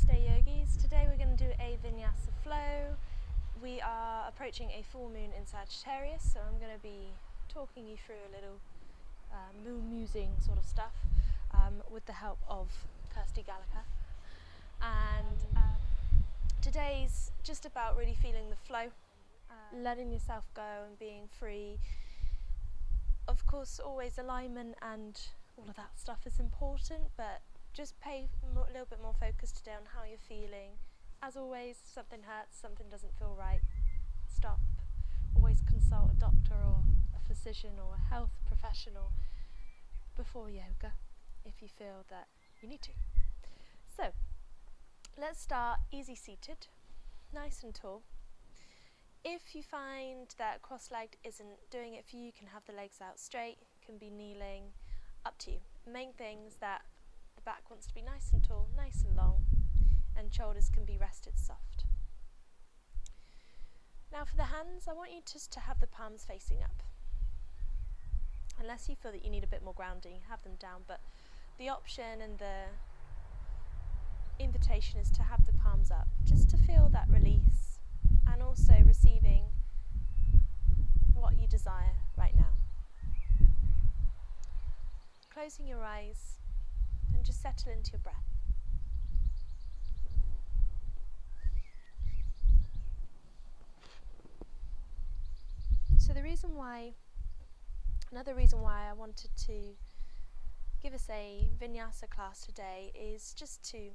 Namaste yogis. Today we're going to do a Vinyasa flow. We are approaching a full moon in Sagittarius, so I'm going to be talking you through a little moon musing sort of stuff with the help of Kirsty Gallagher. And today's just about really feeling the flow, letting yourself go and being free. Of course, always alignment and all of that stuff is important, but just pay a little bit more focus today on how you're feeling. As always, if something hurts, something doesn't feel right, stop. Always consult a doctor or a physician or a health professional before yoga if you feel that you need to. So, let's start easy seated, nice and tall. If you find that cross-legged isn't doing it for you, you can have the legs out straight, can be kneeling, up to you. Main thing is that the back wants to be nice and tall, nice and long, and shoulders can be rested soft. Now for the hands, I want you just to have the palms facing up. Unless you feel that you need a bit more grounding, have them down, but the option and the invitation is to have the palms up, just to feel that release and also receiving what you desire right now. Closing your eyes and just settle into your breath. So another reason why I wanted to give us a Vinyasa class today is just to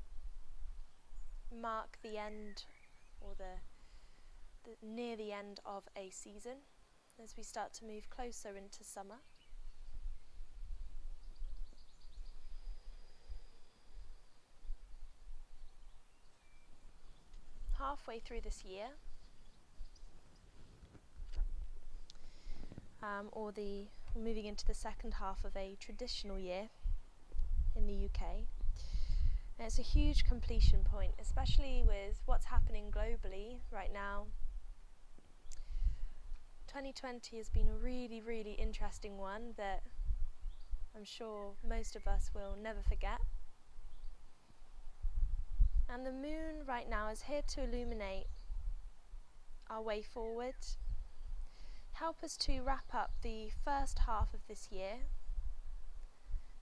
mark the end or near the end of a season as we start to move closer into summer. Halfway through this year, or moving into the second half of a traditional year in the UK. And it's a huge completion point, especially with what's happening globally right now. 2020 has been a really, really interesting one that I'm sure most of us will never forget. And the moon right now is here to illuminate our way forward, help us to wrap up the first half of this year,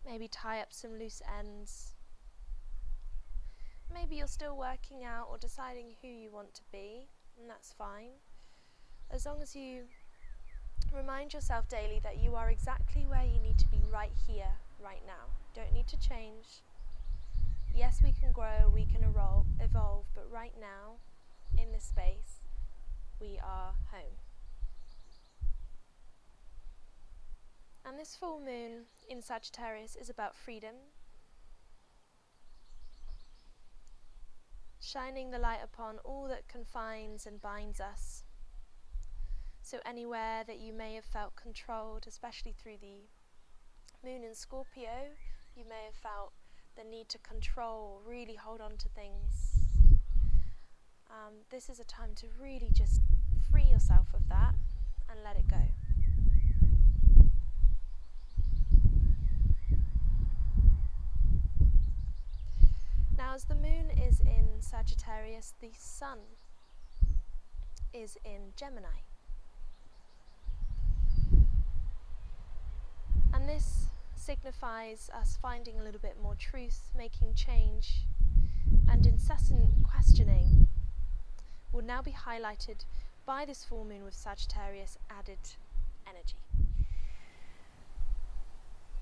maybe tie up some loose ends. Maybe you're still working out or deciding who you want to be, and that's fine. As long as you remind yourself daily that you are exactly where you need to be right here, right now. Don't need to change. Yes, we can grow, we can evolve, but right now, in this space, we are home. And this full moon in Sagittarius is about freedom, shining the light upon all that confines and binds us. So anywhere that you may have felt controlled, especially through the moon in Scorpio, you may have felt the need to control, really hold on to things. This is a time to really just free yourself of that and let it go. Now, as the moon is in Sagittarius, the sun is in Gemini. And this signifies us finding a little bit more truth, making change, and incessant questioning will now be highlighted by this full moon with Sagittarius added energy.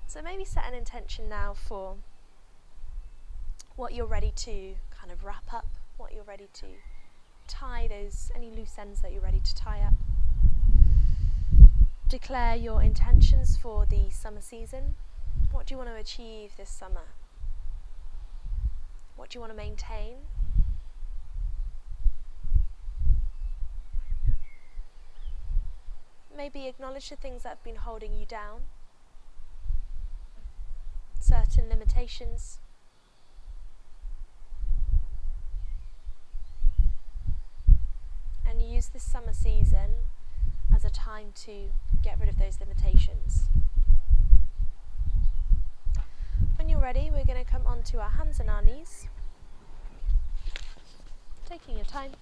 So maybe set an intention now for what you're ready to kind of wrap up, what you're ready to tie any loose ends that you're ready to tie up. Declare your intentions for the summer season. What do you want to achieve this summer? What do you want to maintain? Maybe acknowledge the things that have been holding you down, certain limitations. And use this summer season as a time to get rid of those limitations. When you're ready, we're going to come onto our hands and our knees. taking your time.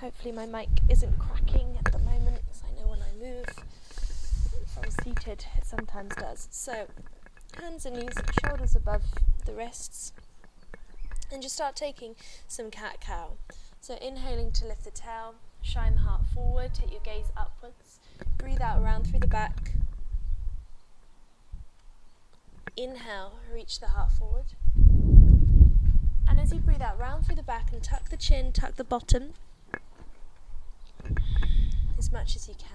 Hopefully my mic isn't cracking at the moment, because I know when I move from seated it sometimes does. So hands and knees, shoulders above the wrists, and just start taking some cat-cow. So inhaling to lift the tail, shine the heart forward, take your gaze upwards, breathe out around through the back. Inhale, reach the heart forward. And as you breathe out round through the back and tuck the chin, tuck the bottom as much as you can.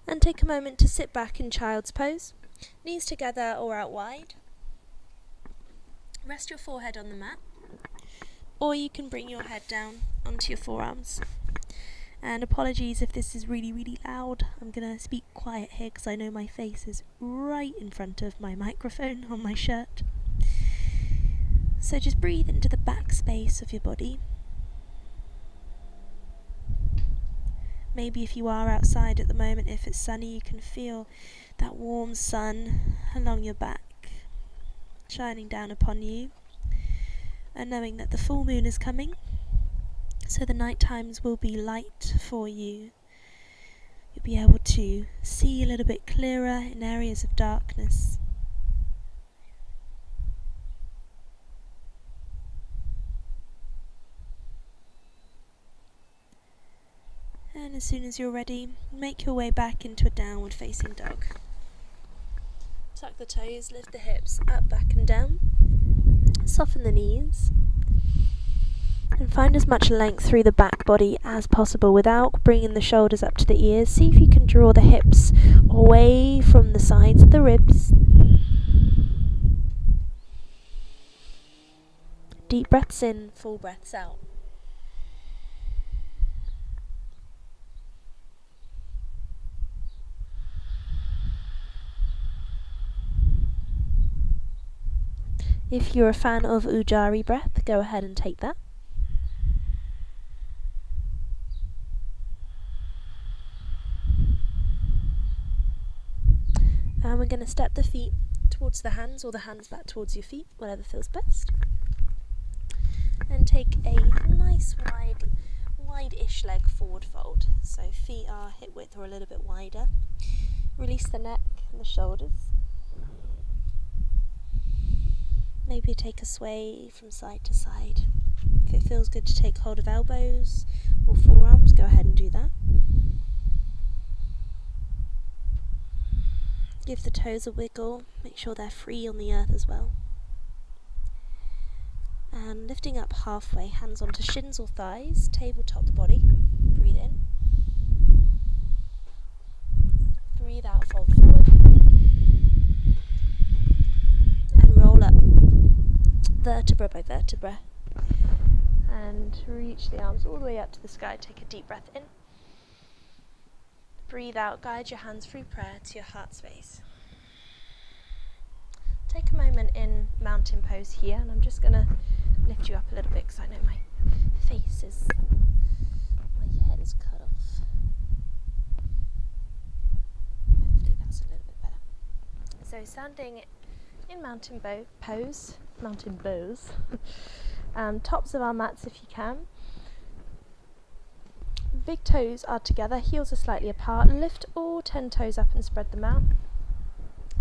And take a moment to sit back in child's pose, knees together or out wide. Rest your forehead on the mat, or you can bring your head down onto your forearms. And apologies if this is really, really loud. I'm going to speak quiet here because I know my face is right in front of my microphone on my shirt. So just breathe into the back space of your body. Maybe if you are outside at the moment, if it's sunny, you can feel that warm sun along your back, shining down upon you, and knowing that the full moon is coming, so the night times will be light for you. You'll be able to see a little bit clearer in areas of darkness. And as soon as you're ready, make your way back into a downward facing dog. Tuck the toes, lift the hips up, back and down. Soften the knees. And find as much length through the back body as possible without bringing the shoulders up to the ears. See if you can draw the hips away from the sides of the ribs. Deep breaths in, full breaths out. If you're a fan of Ujjayi breath, go ahead and take that. And we're going to step the feet towards the hands, or the hands back towards your feet, whatever feels best. And take a nice wide-ish leg forward fold. So feet are hip width or a little bit wider. Release the neck and the shoulders. Maybe take a sway from side to side. If it feels good to take hold of elbows or forearms, go ahead and do that. Give the toes a wiggle, make sure they're free on the earth as well. And lifting up halfway, hands onto shins or thighs, tabletop the body. Breathe in. Breathe out, fold forward. And roll up, vertebra by vertebra. And reach the arms all the way up to the sky. Take a deep breath in. Breathe out, guide your hands through prayer to your heart space. Take a moment in mountain pose here, and I'm just going to lift you up a little bit because I know my head is cut off. Hopefully that's a little bit better. So standing in mountain pose, tops of our mats if you can. Big toes are together, heels are slightly apart. Lift all 10 toes up and spread them out.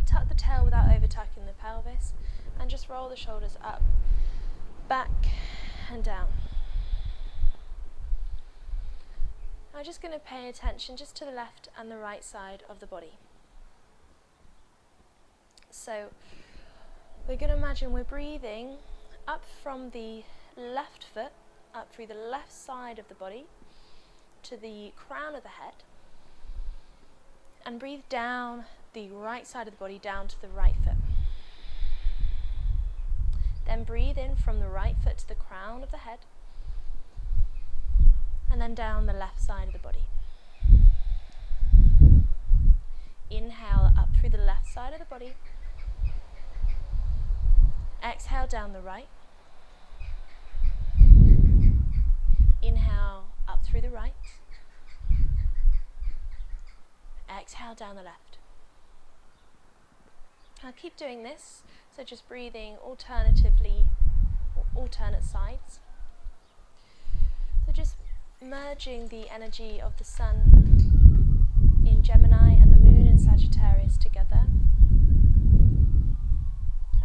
Tuck the tail without over tucking the pelvis, and just roll the shoulders up, back and down. I'm just going to pay attention just to the left and the right side of the body. So we're going to imagine we're breathing up from the left foot, up through the left side of the body, to the crown of the head, and breathe down the right side of the body down to the right foot. Then breathe in from the right foot to the crown of the head, and then down the left side of the body. Inhale up through the left side of the body. Exhale down the right. through the right. Exhale down the left. I'll keep doing this, so just breathing alternatively, or alternate sides. So just merging the energy of the sun in Gemini and the moon in Sagittarius together,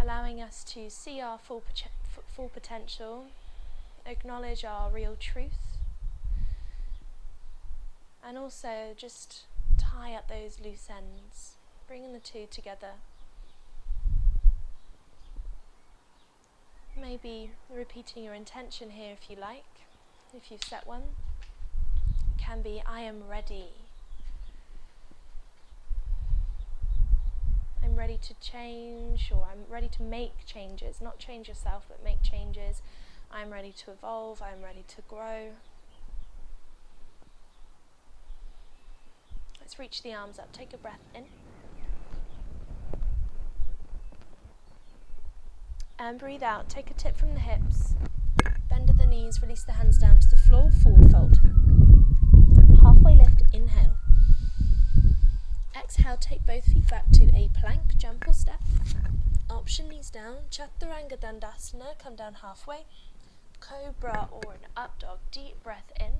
allowing us to see our full potential, acknowledge our real truth, and also just tie up those loose ends, bringing the two together. Maybe repeating your intention here if you like, if you've set one. It can be, I am ready. I'm ready to change, or I'm ready to make changes. Not change yourself, but make changes. I'm ready to evolve, I'm ready to grow. Let's reach the arms up. Take a breath in. And breathe out. Take a tip from the hips. Bend at the knees, release the hands down to the floor, forward fold. Halfway lift, inhale. Exhale, take both feet back to a plank, jump or step. Option knees down, Chaturanga Dandasana, come down halfway. Cobra or an up dog, deep breath in.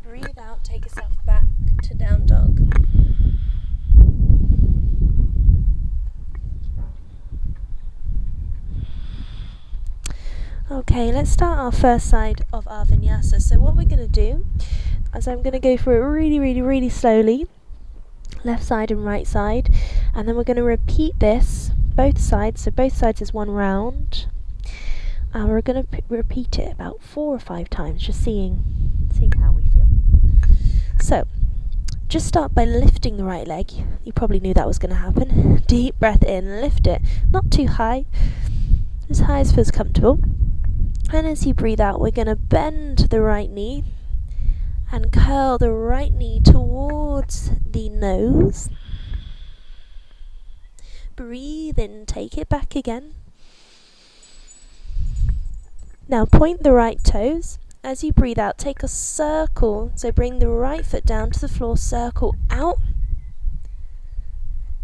Breathe out, take yourself back to down dog. Okay, let's start our first side of our Vinyasa. So what we're going to do is I'm going to go through it really slowly, left side and right side, and then we're going to repeat this, both sides, so both sides is one round, and we're going to repeat it about 4 or 5 times, just seeing how we feel. So, just start by lifting the right leg. You probably knew that was going to happen. Deep breath in, lift it, not too high as feels comfortable. And as you breathe out, we're going to bend the right knee and curl the right knee towards the nose. Breathe in, take it back again. Now point the right toes. As you breathe out, take a circle. So bring the right foot down to the floor, circle out.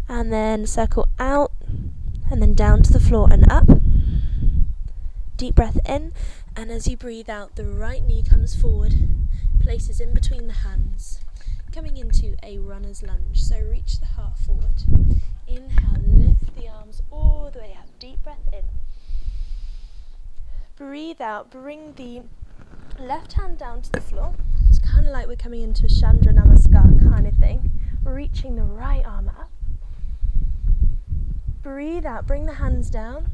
And then circle out. And then down to the floor and up. Deep breath in, and as you breathe out, the right knee comes forward, places in between the hands, coming into a runner's lunge. So reach the heart forward. Inhale, lift the arms all the way up. Deep breath in. Breathe out, bring the left hand down to the floor. It's kind of like we're coming into a Chandra Namaskar kind of thing. Reaching the right arm up. Breathe out, bring the hands down.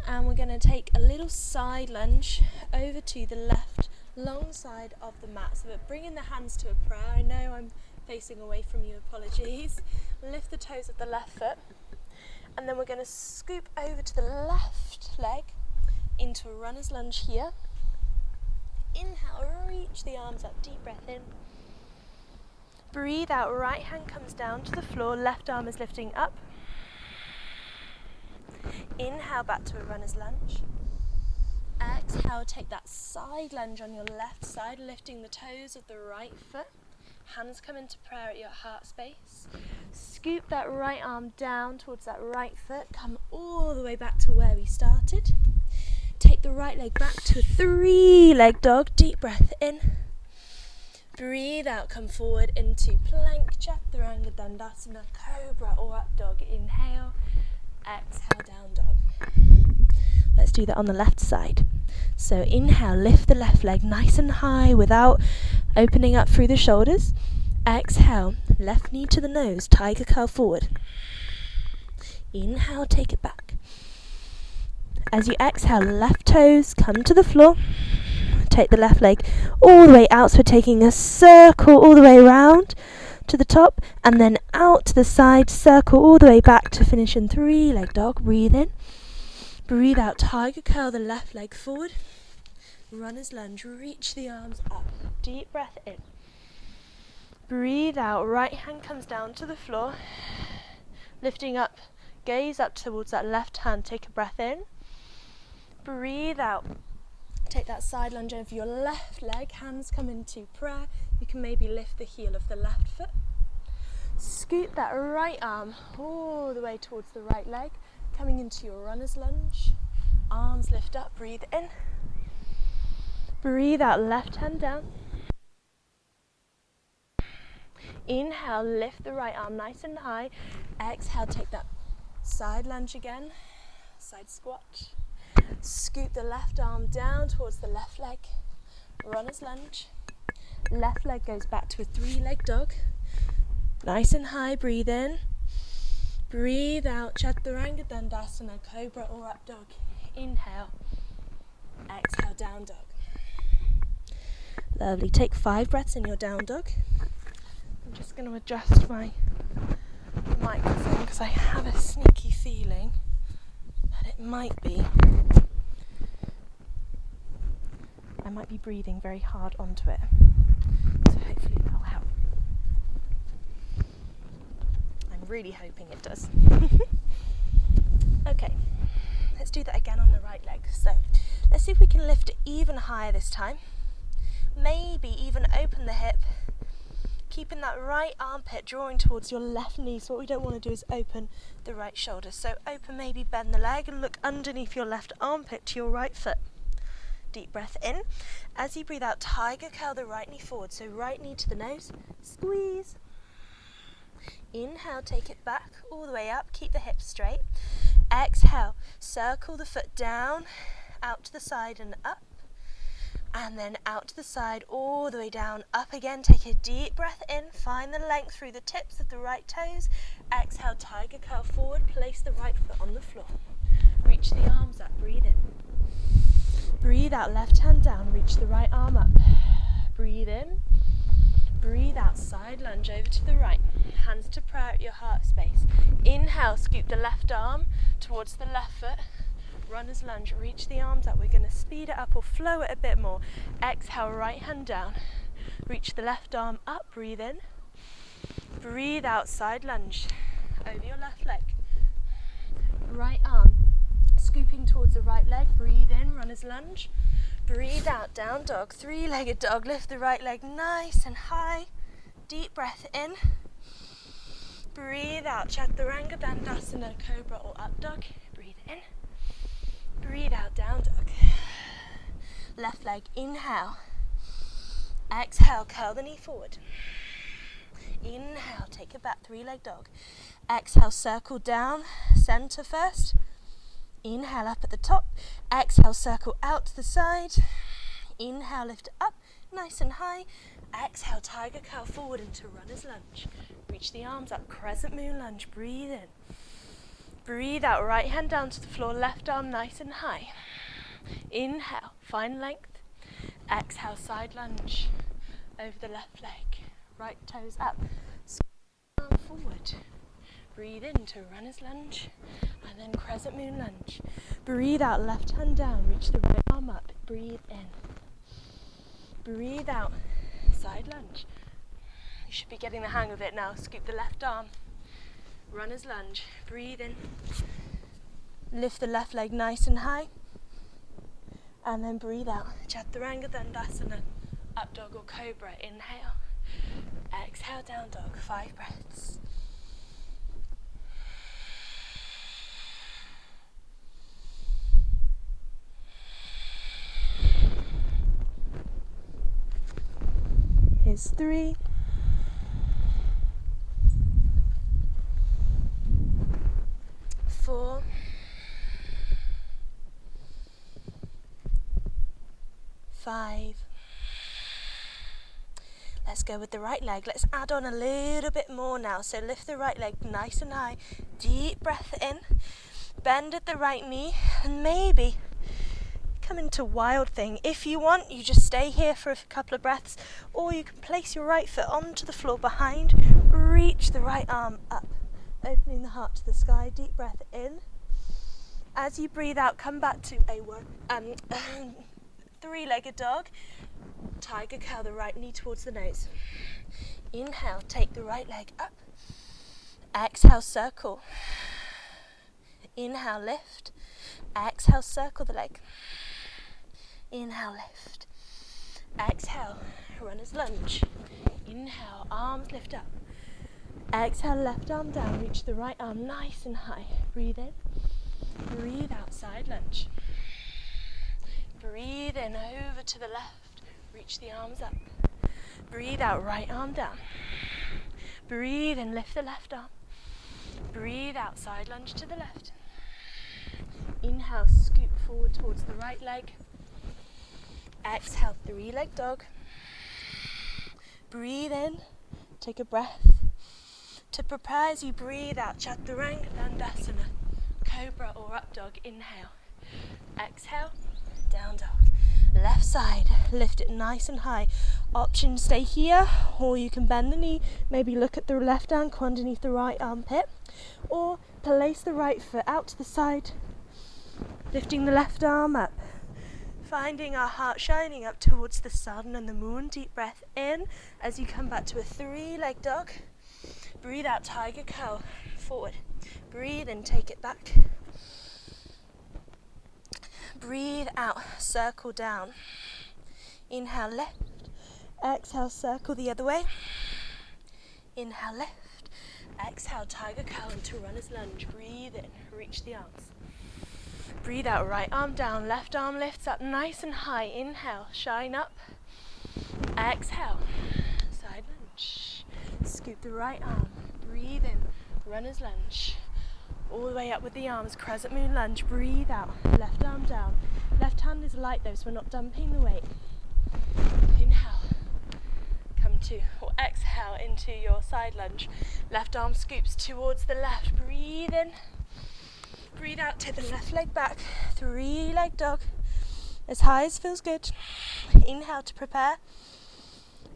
And we're going to take a little side lunge over to the left, long side of the mat. So we're bringing the hands to a prayer. I know I'm facing away from you, apologies. Lift the toes of the left foot. And then we're going to scoop over to the left leg into a runner's lunge here. Inhale, reach the arms up, deep breath in. Breathe out, right hand comes down to the floor, left arm is lifting up. Inhale, back to a runner's lunge. Exhale, take that side lunge on your left side, lifting the toes of the right foot. Hands come into prayer at your heart space. Scoop that right arm down towards that right foot. Come all the way back to where we started. Take the right leg back to a 3-leg dog. Deep breath in. Breathe out, come forward into plank, Chaturanga Dandasana, Cobra or up dog. Inhale. Exhale, down dog. Let's do that on the left side. So inhale, lift the left leg nice and high without opening up through the shoulders. Exhale, left knee to the nose, tiger curl forward. Inhale, take it back. As you exhale, left toes come to the floor. Take the left leg all the way out, so we're taking a circle all the way around to the top, and then out to the side, circle all the way back to finish in 3-leg dog. Breathe in, breathe out, tiger curl the left leg forward, runner's lunge, reach the arms up, deep breath in, breathe out, right hand comes down to the floor, lifting up, gaze up towards that left hand, take a breath in, breathe out, Take that side lunge over your left leg, hands come into prayer. You can maybe lift the heel of the left foot. Scoot that right arm all the way towards the right leg, coming into your runner's lunge. Arms lift up, breathe in. Breathe out, left hand down. Inhale, lift the right arm nice and high. Exhale, take that side lunge again, side squat. Scoop the left arm down towards the left leg. Runner's lunge. Left leg goes back to a 3-leg dog. Nice and high, breathe in. Breathe out, Chaturanga Dandasana, Cobra or Up Dog. Inhale. Exhale, down dog. Lovely. Take 5 breaths in your down dog. I'm just going to adjust my microphone because I have a sneaky feeling that I might be breathing very hard onto it. So hopefully that'll help. I'm really hoping it does. Okay, let's do that again on the right leg. So let's see if we can lift it even higher this time. Maybe even open the hip, keeping that right armpit drawing towards your left knee. So what we don't want to do is open the right shoulder. So open, maybe bend the leg and look underneath your left armpit to your right foot. Deep breath in. As you breathe out, tiger curl the right knee forward. So right knee to the nose, squeeze. Inhale, take it back all the way up, keep the hips straight. Exhale, circle the foot down, out to the side and up. And then out to the side, all the way down, up again. Take a deep breath in, find the length through the tips of the right toes. Exhale, tiger curl forward, place the right foot on the floor. Reach the arms up, breathe in. Breathe out, left hand down, reach the right arm up. Breathe in. Breathe out, side lunge over to the right. Hands to prayer at your heart space. Inhale, scoop the left arm towards the left foot. Runner's lunge, reach the arms up. We're going to speed it up or flow it a bit more. Exhale, right hand down. Reach the left arm up, breathe in. Breathe out, side lunge over your left leg. Right arm scooping towards the right leg, breathe in, runner's lunge. Breathe out, down dog, 3-legged dog. Lift the right leg nice and high. Deep breath in. Breathe out, Chaturanga Dandasana, Cobra or Up Dog. Breathe in. Breathe out, down dog. Left leg, inhale. Exhale, curl the knee forward. Inhale, take it back, 3-leg dog. Exhale, circle down, center first. Inhale, up at the top. Exhale, circle out to the side. Inhale, lift it up, nice and high. Exhale, tiger curl forward into runner's lunge. Reach the arms up, crescent moon lunge, breathe in. Breathe out, right hand down to the floor, left arm nice and high. Inhale, find length. Exhale, side lunge over the left leg. Right toes up, arm forward. Breathe into runner's lunge and then crescent moon lunge. Breathe out, left hand down, reach the right arm up. Breathe in. Breathe out, side lunge. You should be getting the hang of it now. Scoop the left arm. Runner's lunge. Breathe in. Lift the left leg nice and high. And then breathe out. Chaturanga Dandasana. Up dog or cobra. Inhale. Exhale, down dog. 5 breaths. Here's 3. 4. 5. Let's go with the right leg. Let's add on a little bit more now. So lift the right leg nice and high. Deep breath in. Bend at the right knee and maybe come into wild thing. If you want, you just stay here for a couple of breaths, or you can place your right foot onto the floor behind. Reach the right arm up, opening the heart to the sky. Deep breath in. As you breathe out, come back to a 3-legged dog. Tiger curl the right knee towards the nose. Inhale, take the right leg up. Exhale, circle. Inhale, lift. Exhale, circle the leg. Inhale, lift. Exhale, runner's lunge. Inhale, arms lift up. Exhale, left arm down, reach the right arm nice and high. Breathe in, breathe out, side lunge. Breathe in, over to the left, reach the arms up. Breathe out, right arm down. Breathe in, lift the left arm. Breathe out, side lunge to the left. Inhale, scoop forward towards the right leg. Exhale, three-leg dog. Breathe in, take a breath. To prepare as you breathe out, Chaturanga Dandasana, Cobra or up dog, inhale. Exhale, down dog. Left side, lift it nice and high. Option stay here, or you can bend the knee, maybe look at the left ankle underneath the right armpit, or place the right foot out to the side, lifting the left arm up. Finding our heart shining up towards the sun and the moon. Deep breath in as you come back to a three-leg dog. Breathe out, tiger curl, forward. Breathe in, take it back. Breathe out, circle down. Inhale, left. Exhale, circle the other way. Inhale, left. Exhale, tiger curl into runner's lunge. Breathe in, reach the arms. Breathe out, right arm down, left arm lifts up nice and high. Inhale, shine up. Exhale, side lunge. Scoop the right arm. Breathe in, runner's lunge. All the way up with the arms, crescent moon lunge. Breathe out, left arm down. Left hand is light though, so we're not dumping the weight. Inhale, come to, or exhale into your side lunge. Left arm scoops towards the left. Breathe in. Breathe out, take the left leg back, three-leg dog, as high as feels good. Inhale to prepare.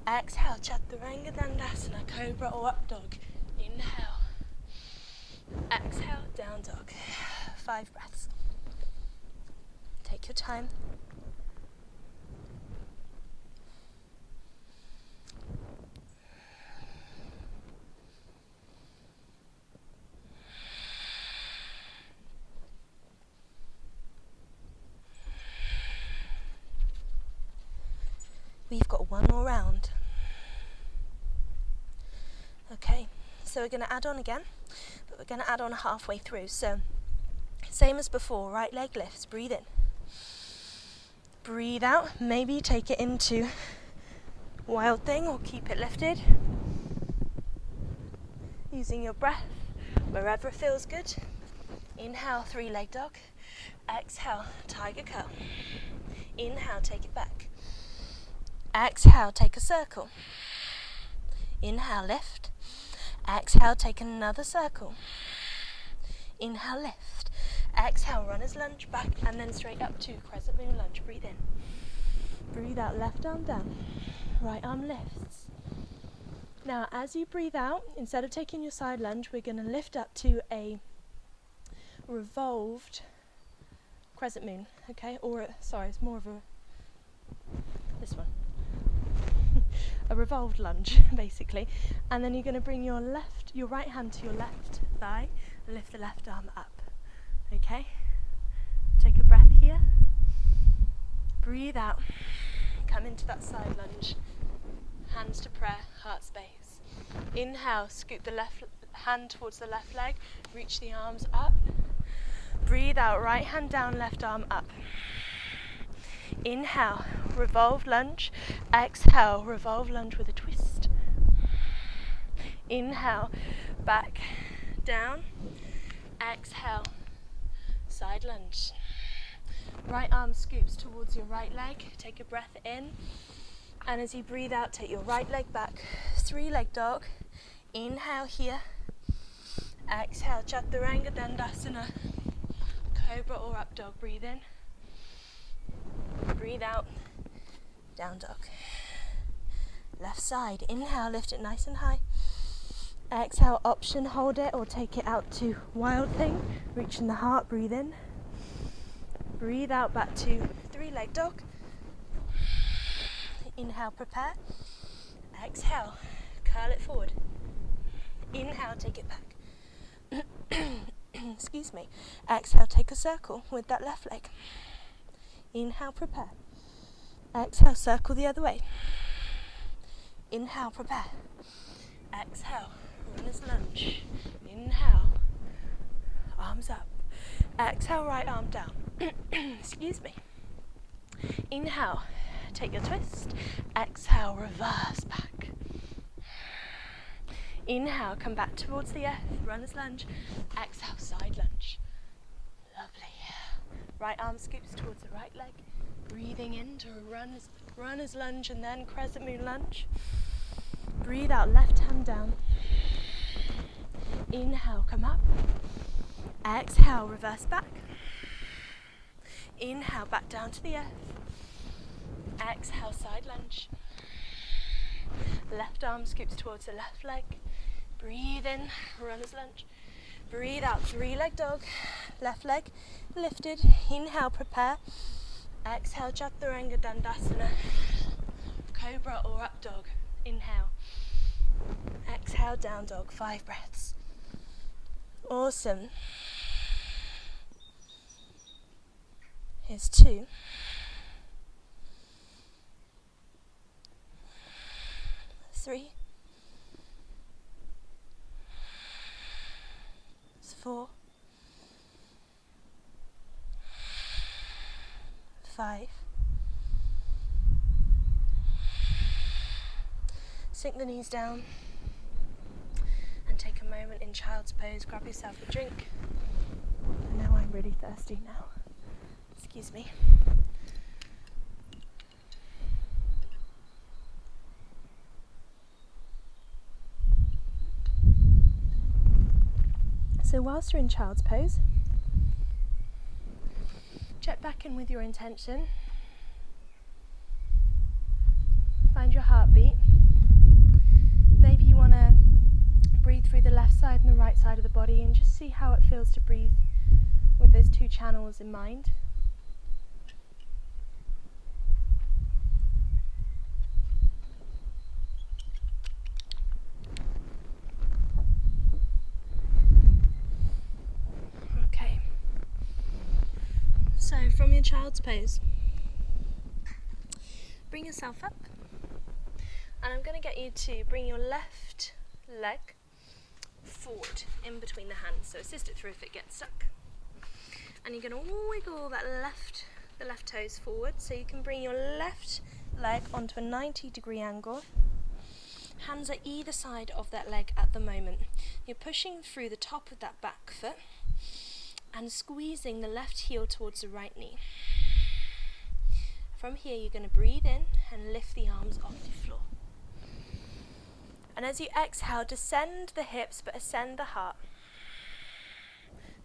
Exhale, Chaturanga Dandasana, Cobra or up dog. Inhale. Exhale, down dog. 5 breaths. Take your time. We've got one more round. Okay, so we're going to add on again, but we're going to add on halfway through. So, same as before, right leg lifts, breathe in. Breathe out, maybe take it into wild thing or keep it lifted. Using your breath wherever it feels good. Inhale, three-leg dog. Exhale, tiger curl. Inhale, take it back. Exhale, take a circle. Inhale, lift. Exhale, take another circle. Inhale, lift. Exhale, runner's lunge back and then straight up to crescent moon lunge. Breathe in. Breathe out, left arm down. Right arm lifts. Now, as you breathe out, instead of taking your side lunge, we're going to lift up to a revolved crescent moon, okay? Or, sorry, it's more of this one. A revolved lunge, basically. And then you're going to bring your right hand to your left thigh and lift the left arm up. Okay? Take a breath here. Breathe out. Come into that side lunge. Hands to prayer, heart space. Inhale, scoop the left hand towards the left leg. Reach the arms up. Breathe out, right hand down, left arm up. Inhale, revolve lunge. Exhale, revolve lunge with a twist. Inhale, back, down. Exhale, side lunge. Right arm scoops towards your right leg. Take a breath in. And as you breathe out, take your right leg back. Three-leg dog. Inhale here. Exhale, Chaturanga Dandasana. Cobra or up dog. Breathe in. Breathe out, down dog. Left side, inhale, lift it nice and high. Exhale, option, hold it or take it out to wild thing. Reaching the heart, breathe in. Breathe out, back to three-leg dog. Inhale, prepare. Exhale, curl it forward. Inhale, take it back. Excuse me. Exhale, take a circle with that left leg. Inhale, prepare. Exhale, circle the other way. Inhale, prepare. Exhale, runner's lunge. Inhale, arms up. Exhale, right arm down. Excuse me. Inhale, take your twist. Exhale, reverse back. Inhale, come back towards the earth, runner's lunge. Exhale, side lunge. Lovely. Right arm scoops towards the right leg. Breathing into a runner's lunge and then crescent moon lunge. Breathe out, left hand down. Inhale, come up. Exhale, reverse back. Inhale, back down to the earth. Exhale, side lunge. Left arm scoops towards the left leg. Breathe in, runner's lunge. Breathe out, three-leg dog. Left leg lifted. Inhale, prepare. Exhale, Chaturanga Dandasana. Cobra or up dog. Inhale. Exhale, down dog. 5 breaths. Awesome. Here's 2. 3. 4. 5. Sink the knees down and take a moment in child's pose. Grab yourself a drink. And now I'm really thirsty now. Excuse me. So whilst you're in child's pose, check back in with your intention. Find your heartbeat. Maybe you want to breathe through the left side and the right side of the body and just see how it feels to breathe with those 2 channels in mind. Okay. So from your child's pose, bring yourself up. And I'm going to get you to bring your left leg forward in between the hands. So assist it through if it gets stuck. And you're going to wiggle the left toes forward. So you can bring your left leg onto a 90-degree angle. Hands are either side of that leg at the moment. You're pushing through the top of that back foot and squeezing the left heel towards the right knee. From here, you're going to breathe in and lift the arms off the floor. And as you exhale, descend the hips but ascend the heart.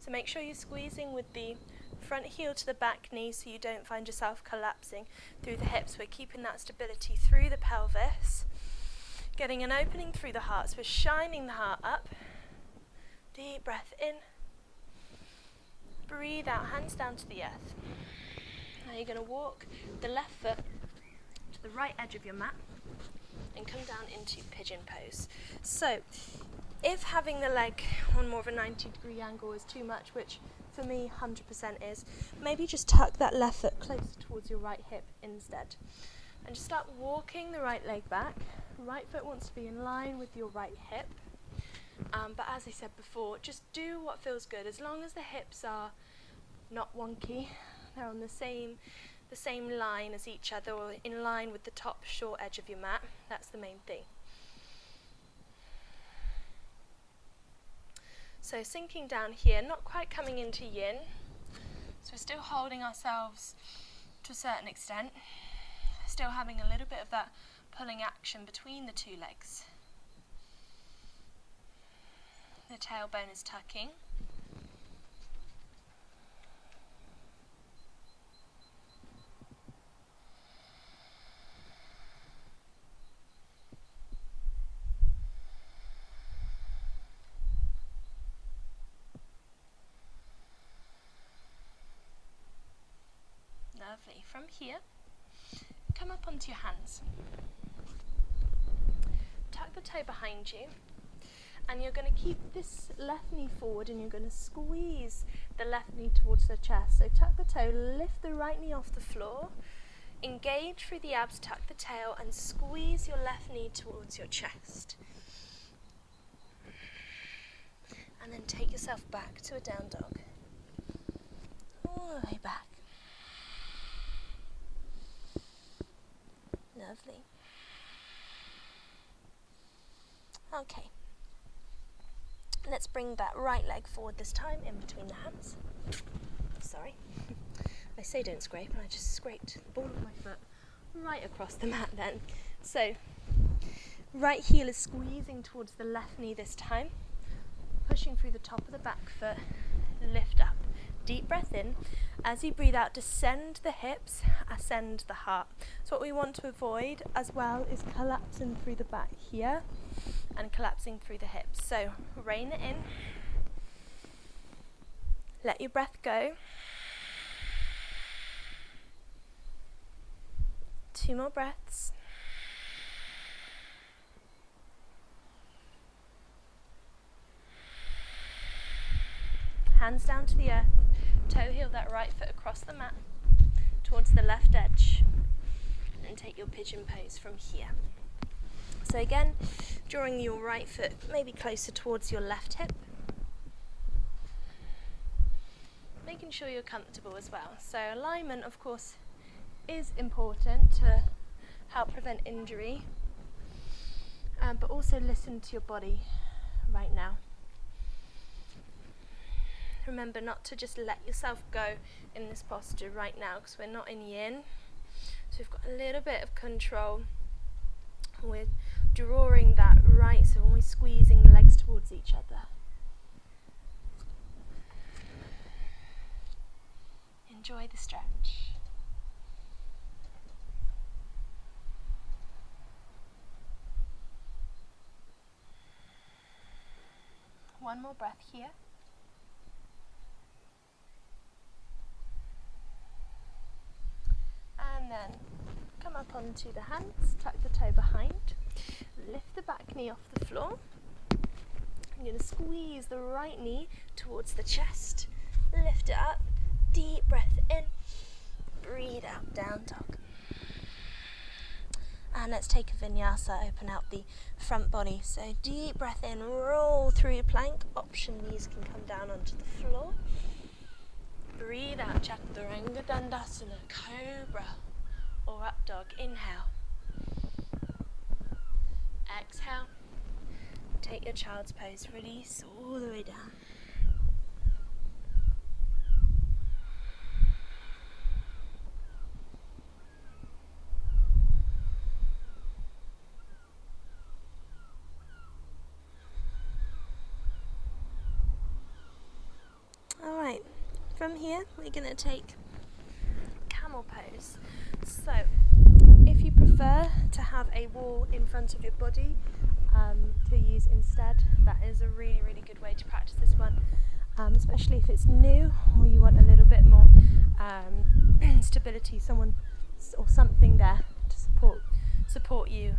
So make sure you're squeezing with the front heel to the back knee so you don't find yourself collapsing through the hips. We're keeping that stability through the pelvis. Getting an opening through the heart, so we're shining the heart up. Deep breath in. Breathe out, hands down to the earth. Now you're going to walk the left foot to the right edge of your mat and come down into pigeon pose. So, if having the leg on more of a 90-degree angle is too much, which for me 100% is, maybe just tuck that left foot closer towards your right hip instead. And just start walking the right leg back. Right foot wants to be in line with your right hip. But as I said before, just do what feels good. As long as the hips are not wonky, they're on the same line as each other, or in line with the top short edge of your mat. That's the main thing. So sinking down here, not quite coming into yin. So we're still holding ourselves to a certain extent. Still having a little bit of that pulling action between the 2 legs. The tailbone is tucking. Lovely. From here, come up onto your hands. Tuck the toe behind you. And you're going to keep this left knee forward and you're going to squeeze the left knee towards the chest. So tuck the toe, lift the right knee off the floor. engage through the abs, tuck the tail, and squeeze your left knee towards your chest. And then take yourself back to a down dog. All the way back. Lovely. Okay. Let's bring that right leg forward this time, in between the hands. Sorry. I say don't scrape, and I just scraped the ball of my foot right across the mat then. So, right heel is squeezing towards the left knee this time. Pushing through the top of the back foot, lift up. Deep breath in. As you breathe out, descend the hips, ascend the heart. So what we want to avoid as well is collapsing through the back here and collapsing through the hips. So rein it in. Let your breath go. 2 more breaths. Hands down to the earth. Toe heel that right foot across the mat towards the left edge, and take your pigeon pose from here. So again, drawing your right foot maybe closer towards your left hip, making sure you're comfortable as well. So alignment, of course, is important to help prevent injury, but also listen to your body right now. Remember not to just let yourself go in this posture right now, because we're not in yin. So we've got a little bit of control. We're drawing that right, so when we're squeezing the legs towards each other. Enjoy the stretch. One more breath here. And then come up onto the hands, tuck the toe behind, lift the back knee off the floor. I'm going to squeeze the right knee towards the chest, lift it up, deep breath in, breathe out, down dog. And let's take a vinyasa, open out the front body. So deep breath in, roll through your plank, option knees can come down onto the floor. Breathe out, Chaturanga Dandasana, Cobra or Up Dog. Inhale. Exhale. Take your child's pose, release all the way down. Alright, from here we're going to take camel pose. So, if you prefer to have a wall in front of your body to use instead, that is a really, really good way to practice this one, especially if it's new or you want a little bit more stability, someone or something there to support you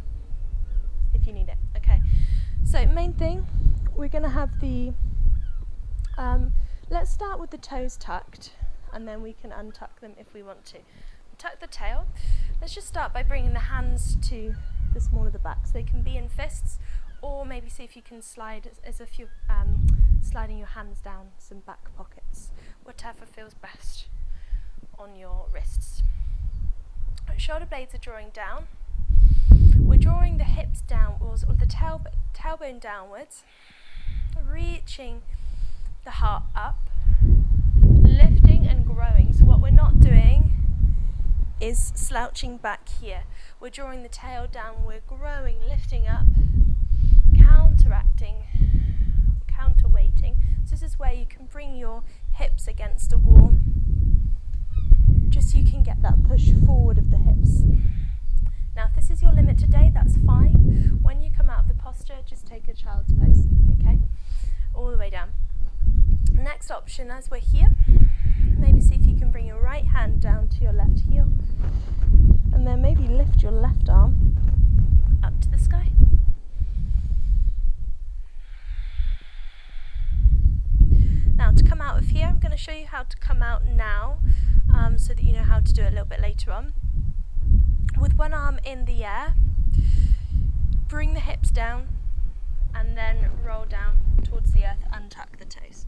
if you need it. Okay, so main thing, we're going to have the let's start with the toes tucked, and then we can untuck them if we want to. Tuck the tail. Let's just start by bringing the hands to the small of the back, so they can be in fists, or maybe see if you can slide as if you're sliding your hands down some back pockets, whatever feels best on your wrists. Shoulder blades are drawing down. We're drawing the hips downwards, or the tailbone downwards, reaching the heart up, lifting and growing. So what we're not doing is slouching back here. We're drawing the tail down, we're growing, lifting up, counteracting, counterweighting. So this is where you can bring your hips against a wall, just so you can get that push forward of the hips. Now if this is your limit today, that's fine. When you come out of the posture, just take a child's pose, okay? All the way down. Next option, as we're here, maybe see if you can bring your right hand down to your left heel, and then maybe lift your left arm up to the sky. Now to come out of here, I'm going to show you how to come out now, so that you know how to do it a little bit later on. With one arm in the air, bring the hips down and then roll down towards the earth, untuck the toes.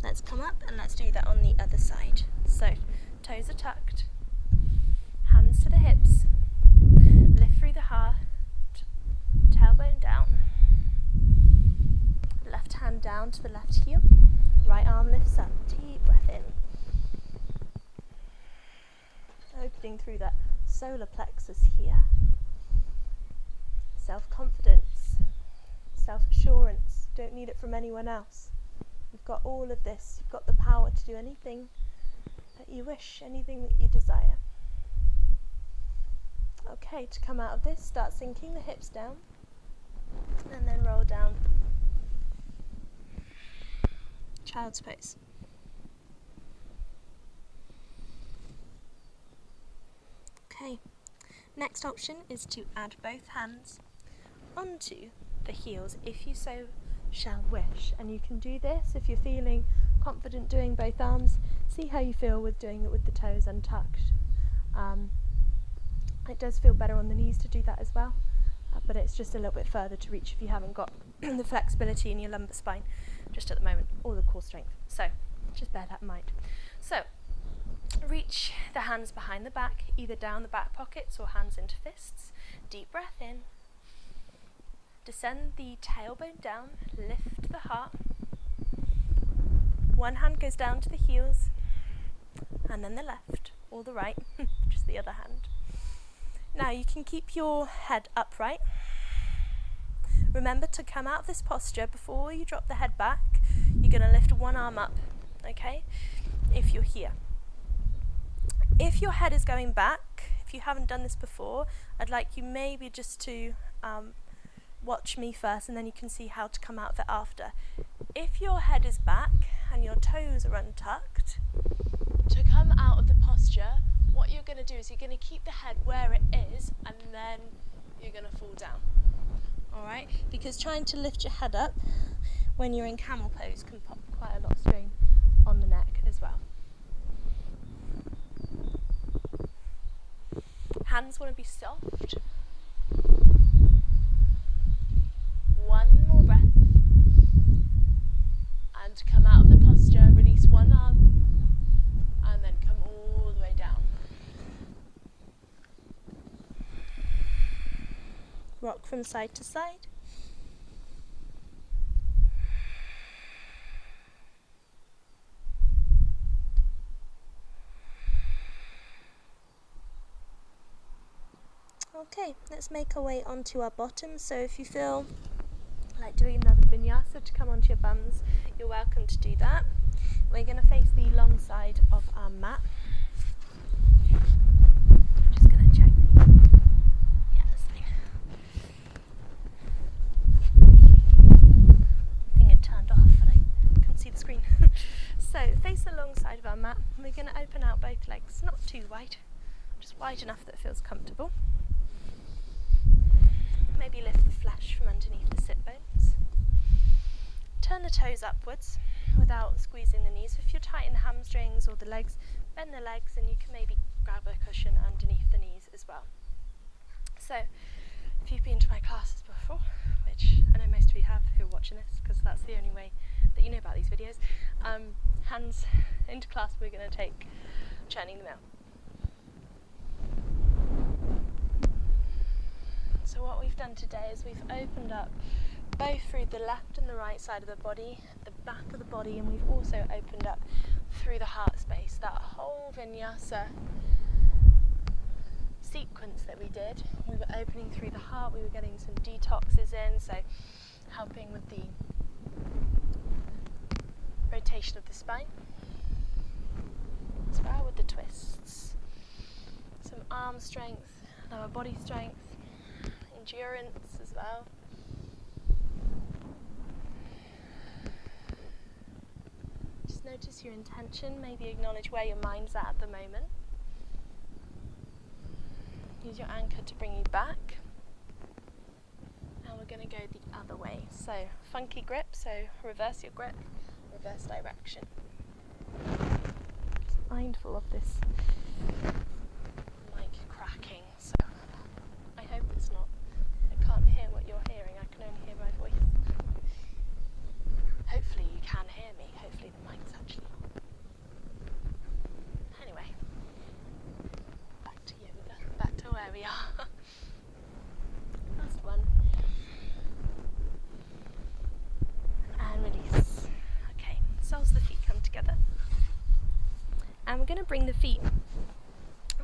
Let's come up and let's do that on the other side. So, toes are tucked, hands to the hips, lift through the heart, tailbone down, left hand down to the left heel, right arm lifts up, deep breath in. Opening through that solar plexus here. Self-confidence, self-assurance, don't need it from anyone else. You've got all of this, you've got the power to do anything that you wish, anything that you desire. Okay, to come out of this, start sinking the hips down and then roll down. Child's pose. Okay, next option is to add both hands onto the heels if you so shall wish, and you can do this if you're feeling confident doing both arms. See how you feel with doing it with the toes untucked. It does feel better on the knees to do that as well, but it's just a little bit further to reach if you haven't got the flexibility in your lumbar spine just at the moment, or the core strength, so just bear that in mind. So reach the hands behind the back, either down the back pockets or hands into fists. Deep breath in. Descend the tailbone down, lift the heart. One hand goes down to the heels, and then the left, or the right, just the other hand. Now you can keep your head upright. Remember to come out of this posture before you drop the head back. You're going to lift one arm up, okay, if you're here. If your head is going back, if you haven't done this before, I'd like you maybe just to watch me first, and then you can see how to come out of it after. If your head is back and your toes are untucked, to come out of the posture, what you're going to do is you're going to keep the head where it is, and then you're going to fall down. Alright? Because trying to lift your head up when you're in camel pose can put quite a lot of strain on the neck as well. Hands want to be soft. One more breath. And come out of the posture, release one arm, and then come all the way down. Rock from side to side. Okay, let's make our way onto our bottom. So if you feel like doing another vinyasa to come onto your bums, you're welcome to do that. We're going to face the long side of our mat. I'm just going to check that's fine. I think it turned off and I couldn't see the screen. So face the long side of our mat. We're going to open out both legs, not too wide, just wide enough that it feels comfortable. Maybe lift the flesh from underneath the sit bones. Turn the toes upwards without squeezing the knees. If you're tight in the hamstrings or the legs, bend the legs, and you can maybe grab a cushion underneath the knees as well. So, if you've been to my classes before, which I know most of you have who are watching this, because that's the only way that you know about these videos, hands into clasp, we're going to take churning the mill. So what we've done today is we've opened up both through the left and the right side of the body, the back of the body, and we've also opened up through the heart space. That whole vinyasa sequence that we did, we were opening through the heart, we were getting some detoxes in, so helping with the rotation of the spine, as well with the twists. Some arm strength, lower body strength, endurance as well. Just notice your intention, maybe acknowledge where your mind's at the moment. Use your anchor to bring you back. And we're going to go the other way. So funky grip, so reverse your grip, reverse direction. Just mindful of this mic cracking, so I hope it's not. I can't hear what you're hearing, I can only hear my voice. Hopefully you can hear me, hopefully the mic's actually on. Anyway, back to yoga, back to where we are. Last one. And release. Okay, soles of the feet come together. And we're going to bring the feet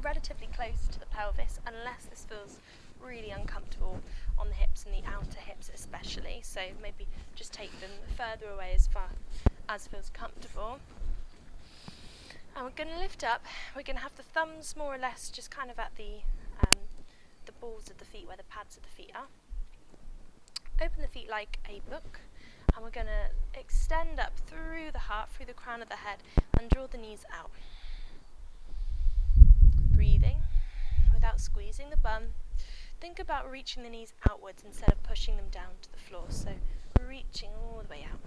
relatively close to the pelvis, unless this feels really uncomfortable on the hips and the outer hips especially. So maybe just take them further away as far as feels comfortable. And we're going to lift up. We're going to have the thumbs more or less just kind of at the balls of the feet, where the pads of the feet are. Open the feet like a book, and we're going to extend up through the heart, through the crown of the head, and draw the knees out. Breathing without squeezing the bum. Think about reaching the knees outwards instead of pushing them down to the floor. So reaching all the way out.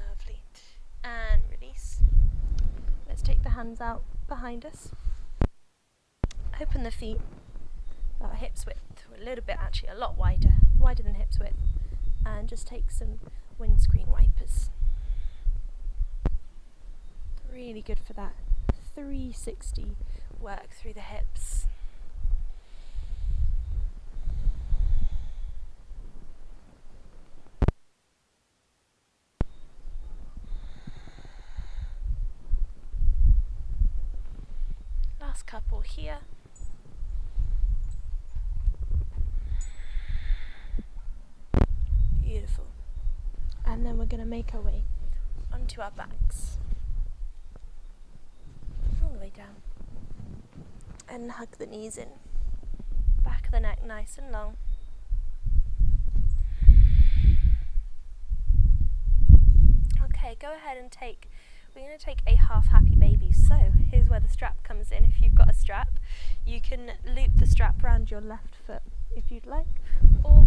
Lovely. And release. Let's take the hands out behind us. Open the feet about hips width, a little bit actually, a lot wider than hips width. And just take some windscreen wipers. Really good for that 360 work through the hips. Last couple here. Beautiful. And then we're going to make our way onto our backs. All the way down. And hug the knees in. Back of the neck nice and long. Okay, go ahead and we're going to take a half happy baby. So here's where the strap comes in. If you've got a strap, you can loop the strap around your left foot if you'd like, or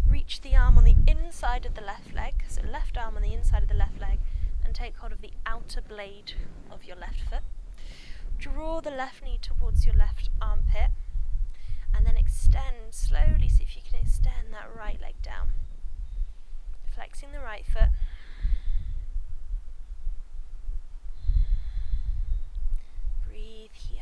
reach the arm on the inside of the left leg, so left arm on the inside of the left leg, and take hold of the outer blade of your left foot. Draw the left knee towards your left armpit, and then extend slowly. See if you can extend that right leg down. Flexing the right foot. Breathe here.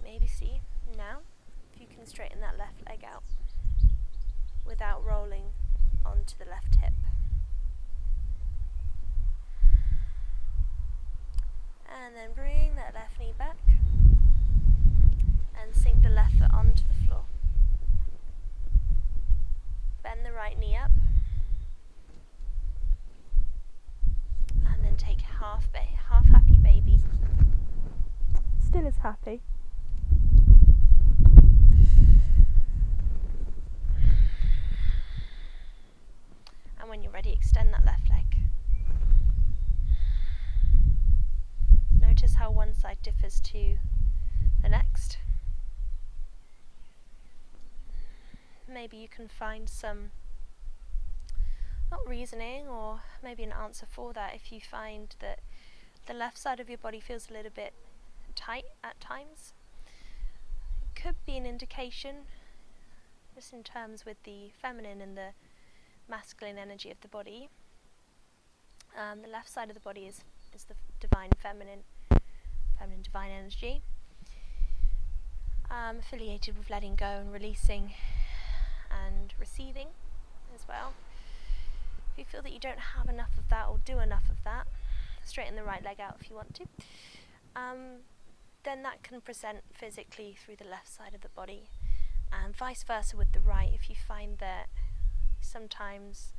Maybe see now if you can straighten that left leg out without rolling onto the left hip. And then bring that left knee back and sink the left foot onto the floor. Bend the right knee up and then take half happy baby. Still as happy. And when you're ready, extend that left leg. Notice how one side differs to the next. Maybe you can find some, not reasoning, or maybe an answer for that if you find that the left side of your body feels a little bit tight at times. It could be an indication, just in terms with the feminine and the masculine energy of the body. The left side of the body is the divine feminine divine energy, affiliated with letting go and releasing and receiving as well. If you feel that you don't have enough of that or do enough of that, straighten the right leg out if you want to. then that can present physically through the left side of the body, and vice versa with the right. If you find that sometimes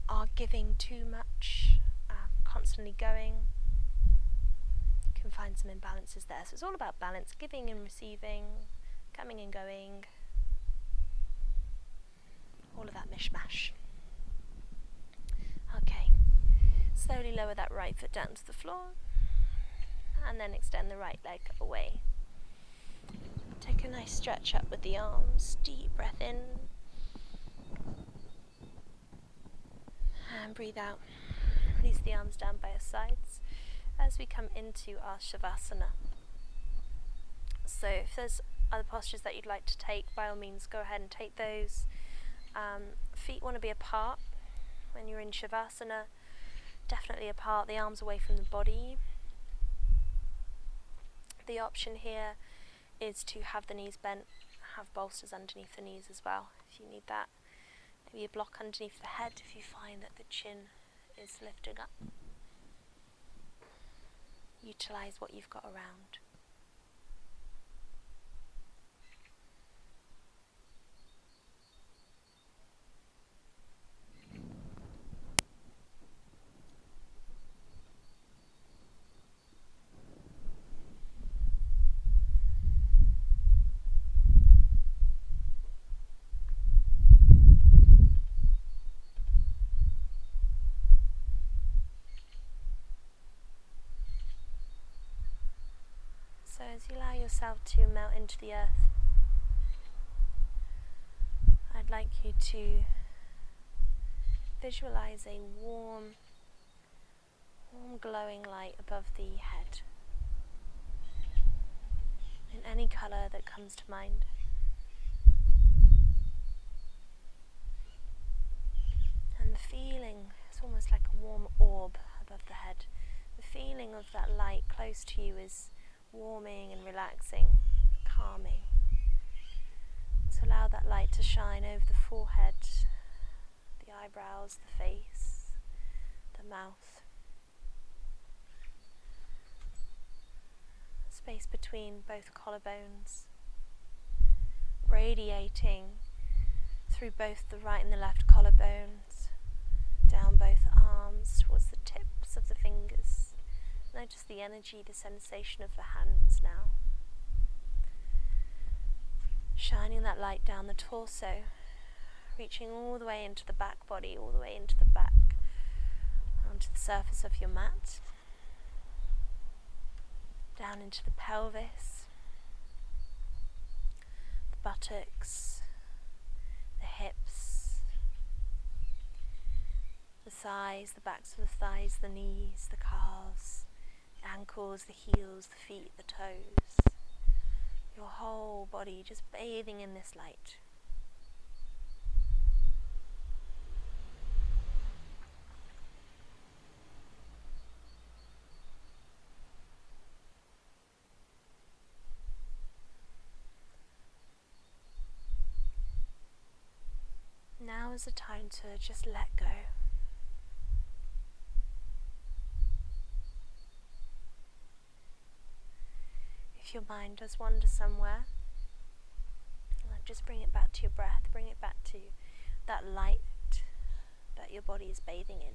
are giving too much, constantly going, you can find some imbalances there. So it's all about balance, giving and receiving, coming and going, all of that mishmash. Okay, slowly lower that right foot down to the floor, and then extend the right leg away. Take a nice stretch up with the arms, deep breath in, and breathe out. Release the arms down by your sides as we come into our Shavasana. So if there's other postures that you'd like to take, by all means go ahead and take those. Feet want to be apart when you're in Shavasana, definitely apart, the arms away from the body. The option here is to have the knees bent, have bolsters underneath the knees as well if you need that. Maybe a block underneath the head if you find that the chin is lifting up. Utilize what you've got around. So as you allow yourself to melt into the earth, I'd like you to visualize a warm glowing light above the head, in any colour that comes to mind. And the feeling, it's almost like a warm orb above the head. The feeling of that light close to you is warming and relaxing, calming. So allow that light to shine over the forehead, the eyebrows, the face, the mouth. Space between both collarbones, radiating through both the right and the left collarbones, down both arms towards the tips of the fingers. Notice the energy, the sensation of the hands now. Shining that light down the torso, reaching all the way into the back body, all the way into the back, onto the surface of your mat, down into the pelvis, the buttocks, the hips, the thighs, the backs of the thighs, the knees, the calves, the ankles, the heels, the feet, the toes. Your whole body just bathing in this light. Now is the time to just let go. If your mind does wander somewhere, just bring it back to your breath, bring it back to that light that your body is bathing in.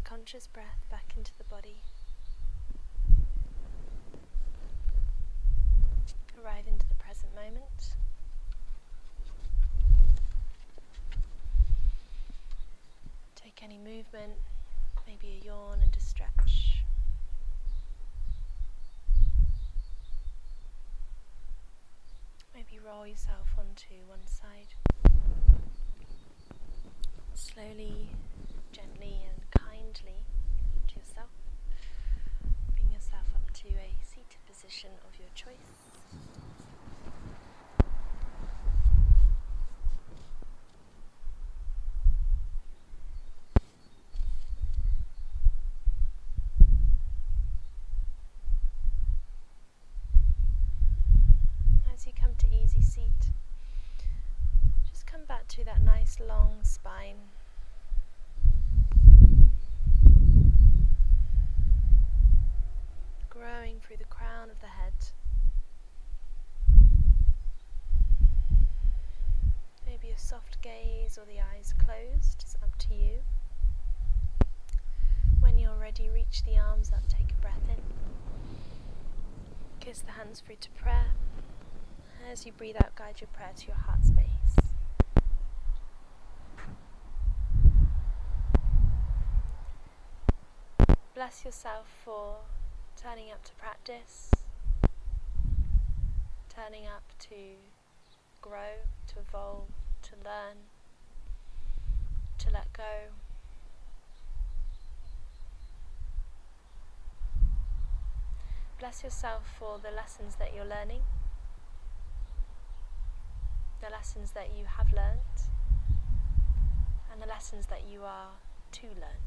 conscious breath back into the body. Arrive into the present moment. Take any movement, maybe a yawn, and just stretch. Maybe roll yourself onto one side. Slowly, gently and kindly to yourself. Bring yourself up to a seated position of your choice. As you come to easy seat, just come back to that nice long spine. Growing through the crown of the head. Maybe a soft gaze or the eyes closed, it's up to you. When you're ready, reach the arms up, take a breath in. Kiss the hands through to prayer. As you breathe out, guide your prayer to your heart space. Bless yourself for turning up to practice, turning up to grow, to evolve, to learn, to let go. Bless yourself for the lessons that you're learning, the lessons that you have learnt, and the lessons that you are to learn.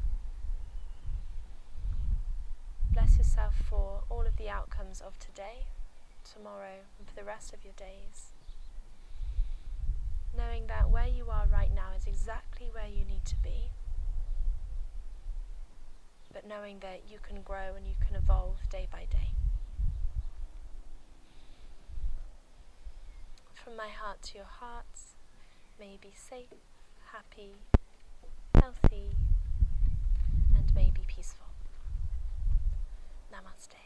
Bless yourself for all of the outcomes of today, tomorrow, and for the rest of your days. Knowing that where you are right now is exactly where you need to be, but knowing that you can grow and you can evolve day by day. From my heart to your hearts, may you be safe, happy, healthy, and may you be peaceful. Namaste.